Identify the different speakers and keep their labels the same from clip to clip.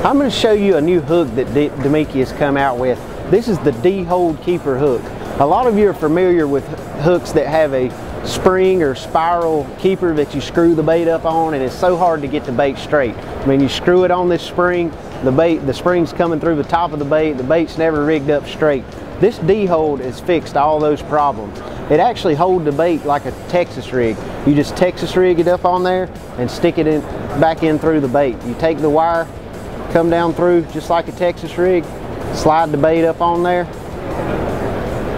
Speaker 1: I'm going to show you a new hook that Damiki has come out with. This is the D-hold keeper hook. A lot of you are familiar with hooks that have a spring or spiral keeper that you screw the bait up on, and it's so hard to get the bait straight. I mean, you screw it on this spring, the spring's coming through the top of the bait's never rigged up straight. This D-hold has fixed all those problems. It actually holds the bait like a Texas rig. You just Texas rig it up on there and stick it back in through the bait. You take the wire, come down through just like a Texas rig, slide the bait up on there,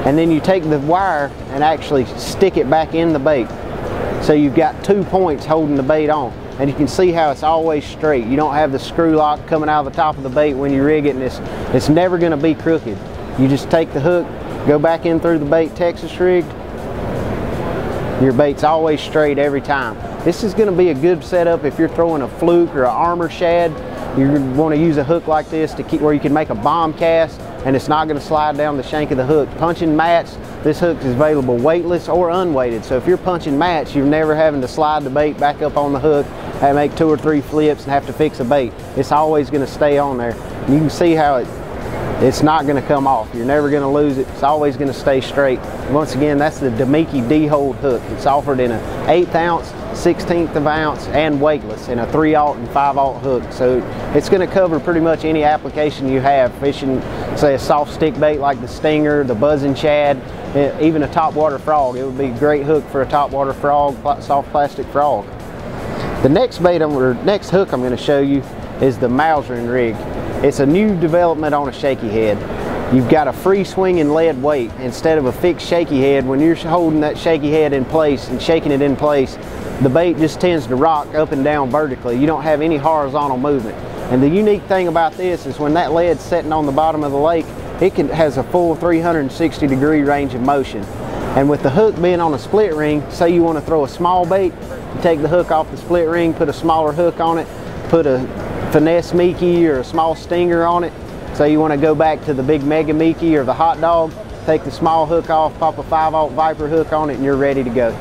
Speaker 1: and then you take the wire and actually stick it back in the bait. So you've got 2 points holding the bait on. And you can see how it's always straight. You don't have the screw lock coming out of the top of the bait when you rig it, and it's never going to be crooked. You just take the hook, go back in through the bait Texas rigged. Your bait's always straight every time. This is going to be a good setup if you're throwing a fluke or an armor shad. You want to use a hook like this to keep where you can make a bomb cast and it's not going to slide down the shank of the hook. Punching mats, this hook is available weightless or unweighted. So if you're punching mats, you're never having to slide the bait back up on the hook and make 2 or 3 flips and have to fix a bait. It's always going to stay on there. And you can see how it's not going to come off. You're never going to lose it. It's always going to stay straight. Once again, that's the Damiki D-hold hook. It's offered in an 1/8 ounce, 1/16 of an ounce, and weightless in a 3/0 and 5/0 hook. So it's going to cover pretty much any application you have, fishing, say, a soft stick bait like the stinger, the buzzing shad, even a topwater frog. It would be a great hook for a topwater frog, soft plastic frog. The next next hook I'm going to show you is the Mausering rig. It's a new development on a shaky head. You've got a free swinging lead weight instead of a fixed shaky head. When you're holding that shaky head in place and shaking it in place, the bait just tends to rock up and down vertically. You don't have any horizontal movement. And the unique thing about this is when that lead's sitting on the bottom of the lake, it has a full 360-degree range of motion. And with the hook being on a split ring, say you want to throw a small bait, you take the hook off the split ring, put a smaller hook on it, put a finesse Mickey or a small stinger on it. So you want to go back to the big mega Mickey or the hot dog, take the small hook off, pop a 5/0 Viper hook on it, and you're ready to go.